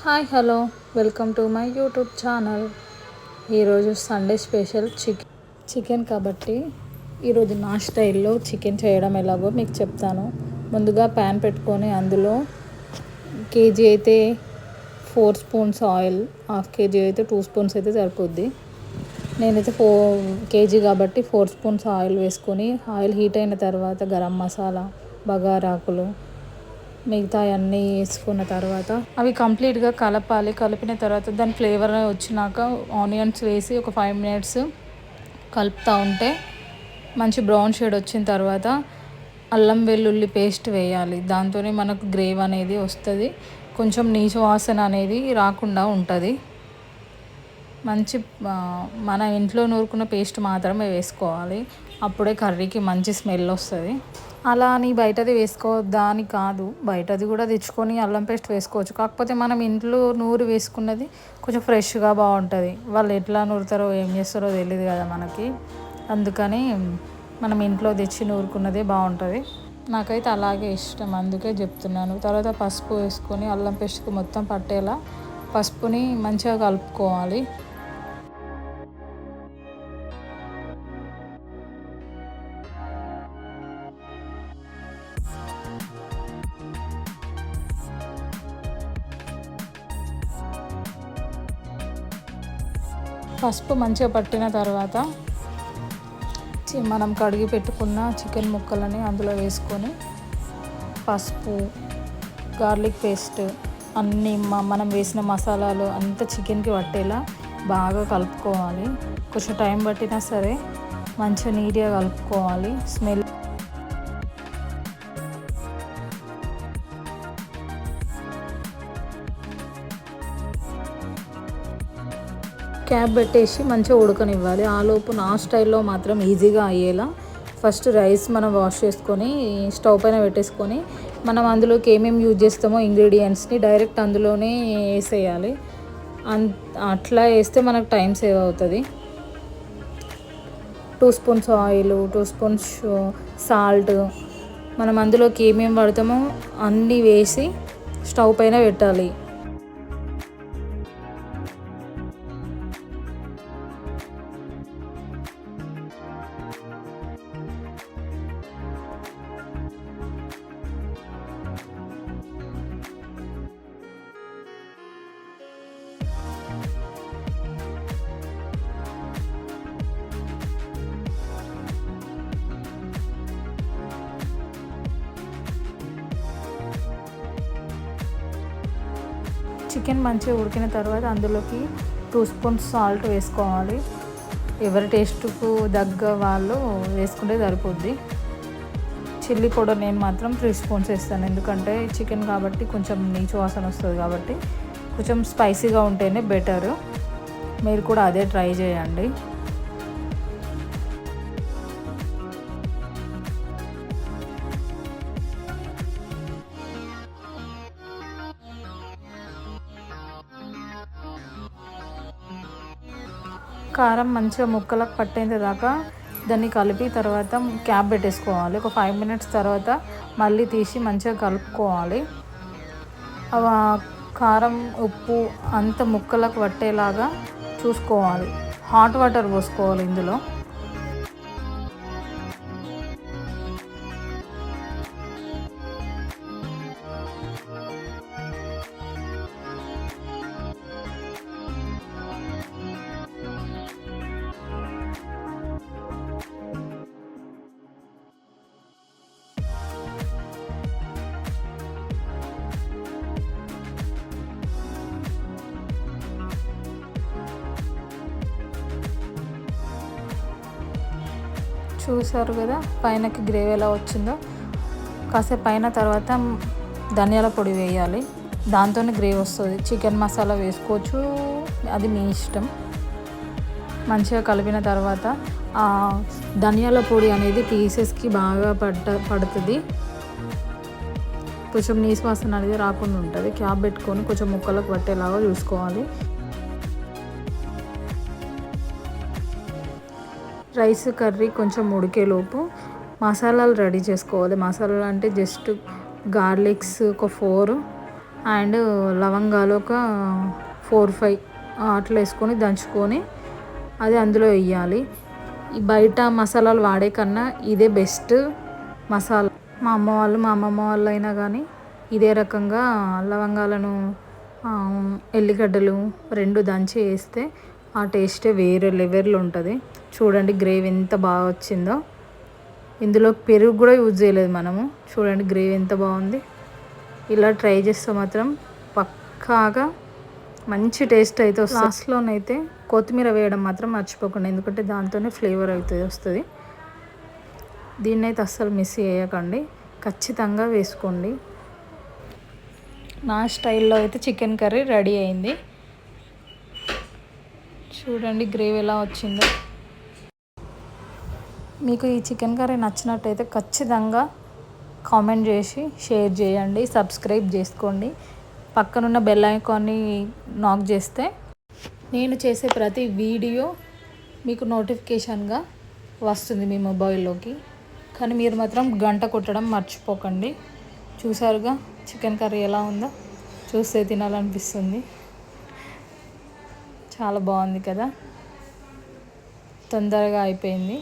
Hi hello welcome to my YouTube channel. ఈరోజు Sunday special chicken కాబట్టి ఈరోజు నా స్టైల్లో చికెన్ చేయడం ఎలాగో మీకు చెప్తాను. ముందుగా ప్యాన్ పెట్టుకొని అందులో కేజీ అయితే 4 స్పూన్స్ ఆయిల్, హాఫ్ కేజీ అయితే 2 స్పూన్స్ అయితే సరిపోద్ది. నేనైతే 4 కేజీ కాబట్టి 4 స్పూన్స్ ఆయిల్ వేసుకొని ఆయిల్ హీట్ అయిన తర్వాత గరం మసాలా, బగారాకులు మిగతా అన్నీ వేసుకున్న తర్వాత అవి కంప్లీట్గా కలపాలి. కలిపిన తర్వాత దాని ఫ్లేవర్ వచ్చినాక ఆనియన్స్ వేసి ఒక 5 మినిట్స్ కలుపుతూ ఉంటే మంచి బ్రౌన్ షేడ్ వచ్చిన తర్వాత అల్లం వెల్లుల్లి పేస్ట్ వేయాలి. దాంతోనే మనకు గ్రేవీ అనేది వస్తుంది, కొంచెం నీచు వాసన అనేది రాకుండా ఉంటుంది. మంచి మన ఇంట్లో నూరుకున్న పేస్ట్ మాత్రమే వేసుకోవాలి, అప్పుడే కర్రీకి మంచి స్మెల్ వస్తుంది. అలా అని బయటది వేసుకోవద్దా అని కాదు, బయటది కూడా తెచ్చుకొని అల్లం పేస్ట్ వేసుకోవచ్చు. కాకపోతే మనం ఇంట్లో నూరి వేసుకున్నది కొంచెం ఫ్రెష్గా బాగుంటుంది. వాళ్ళు ఎట్లా నూరుతారో ఏం చేస్తారో తెలియదు కదా మనకి, అందుకని మనం ఇంట్లో తెచ్చి నూరుకున్నదే బాగుంటుంది. నాకైతే అలాగే ఇష్టం, అందుకే చెప్తున్నాను. తర్వాత పసుపు వేసుకొని అల్లం పేస్ట్కి మొత్తం పట్టేలా పసుపుని మంచిగా కలుపుకోవాలి. పసుపు మంచిగా పట్టిన తర్వాత మనం కడిగి పెట్టుకున్న చికెన్ ముక్కలని అందులో వేసుకొని పసుపు, గార్లిక్ పేస్ట్ అన్నీ మనం వేసిన మసాలాలు అంతా చికెన్కి పట్టేలా బాగా కలుపుకోవాలి. కొంచెం టైం పట్టినా సరే మంచిగా నీట్గా కలుపుకోవాలి. స్మెల్ క్యాప్ పెట్టేసి మంచిగా ఉడకనివ్వాలి. ఆలోపు నా స్టైల్లో మాత్రం ఈజీగా అయ్యేలా ఫస్ట్ రైస్ మనం వాష్ చేసుకొని స్టవ్ పైన పెట్టేసుకొని మనం అందులోకి ఏమేమి యూజ్ చేస్తామో ఇంగ్రీడియంట్స్ని డైరెక్ట్ అందులోనే వేసేయాలి. అట్లా వేస్తే మనకు టైం సేవ్ అవుతుంది. 2 స్పూన్స్ ఆయిల్, 2 స్పూన్స్ సాల్ట్, మనం అందులోకి ఏమేమి పడతామో అన్నీ వేసి స్టవ్ పైన పెట్టాలి. చికెన్ మంచిగా ఉడికిన తర్వాత అందులోకి 2 స్పూన్స్ సాల్ట్ వేసుకోవాలి. ఎవరి టేస్ట్కు దగ్గ వాళ్ళు వేసుకుంటే సరిపోద్ది. చిల్లీ పౌడర్ నేను మాత్రం 3 స్పూన్స్ వేస్తాను, ఎందుకంటే చికెన్ కాబట్టి కొంచెం నీచు వాసన వస్తుంది కాబట్టి కొంచెం స్పైసీగా ఉంటేనే బెటరు. మీరు కూడా అదే ట్రై చేయండి. కారం మంచిగా ముక్కలకు పట్టేంత దాకా దాన్ని కలిపి తర్వాత క్యాప్ పెట్టేసుకోవాలి. ఒక 5 మినిట్స్ తర్వాత మళ్ళీ తీసి మంచిగా కలుపుకోవాలి. కారం, ఉప్పు అంత ముక్కలకు పట్టేలాగా చూసుకోవాలి. హాట్ వాటర్ పోసుకోవాలి ఇందులో. చూసారు కదా పైనకి గ్రేవీ ఎలా వచ్చిందో. కాసేపు పైన తర్వాత ధనియాల పొడి వేయాలి, దాంతోనే గ్రేవీ వస్తుంది. చికెన్ మసాలా వేసుకోవచ్చు, అది మీ ఇష్టం. మంచిగా కలిపిన తర్వాత ధనియాల పొడి అనేది పీసెస్కి బాగా పడుతుంది. కొంచెం నీసు వాసన అనేది రాకుండా ఉంటుంది. క్యాప్ పెట్టుకొని కొంచెం ముక్కలకు పట్టేలాగా చూసుకోవాలి. రైస్ కర్రీ కొంచెం ఉడికేలోపు మసాలాలు రెడీ చేసుకోవాలి. మసాలాలు అంటే జస్ట్ గార్లిక్స్ ఒక 4, అండ్ లవంగాలు ఒక 4-5 అట్లా వేసుకొని దంచుకొని అది అందులో వేయాలి. ఈ బయట మసాలాలు వాడే కన్నా ఇదే బెస్ట్ మసాలా. మా అమ్మమ్మ వాళ్ళు అయినా కానీ ఇదే రకంగా లవంగాలను ఎల్లిగడ్డలు 2 దంచి వేస్తే ఆ టేస్టే వేరే లెవెల్లో ఉంటుంది. చూడండి గ్రేవీ ఎంత బాగా వచ్చిందో. ఇందులో పెరుగు కూడా యూజ్ చేయలేదు మనము. చూడండి గ్రేవీ ఎంత బాగుంది. ఇలా ట్రై చేస్తే మాత్రం పక్కాగా మంచి టేస్ట్ అయితే వస్తుంది. లాస్ట్లోనైతే కొత్తిమీర వేయడం మాత్రం మర్చిపోకండి, ఎందుకంటే దాంతోనే ఫ్లేవర్ అయితే వస్తుంది. దీన్నైతే అస్సలు మిస్ చేయకండి, ఖచ్చితంగా వేసుకోండి. నా స్టైల్లో అయితే చికెన్ కర్రీ రెడీ అయింది. చూడండి గ్రేవీ ఎలా వచ్చిందో. మీకు ఈ చికెన్ కర్రీ నచ్చినట్టయితే ఖచ్చితంగా కామెంట్ చేసి షేర్ చేయండి, సబ్స్క్రైబ్ చేసుకోండి. పక్కనున్న బెల్ ఐకాన్ని నాక్ చేస్తే నేను చేసే ప్రతి వీడియో మీకు నోటిఫికేషన్గా వస్తుంది మీ మొబైల్లోకి. కానీ మీరు మాత్రం గంట కొట్టడం మర్చిపోకండి. చూసారుగా చికెన్ కర్రీ ఎలా ఉందో, చూస్తే తినాలనిపిస్తుంది. చాలా బాగుంది కదా, తొందరగా అయిపోయింది.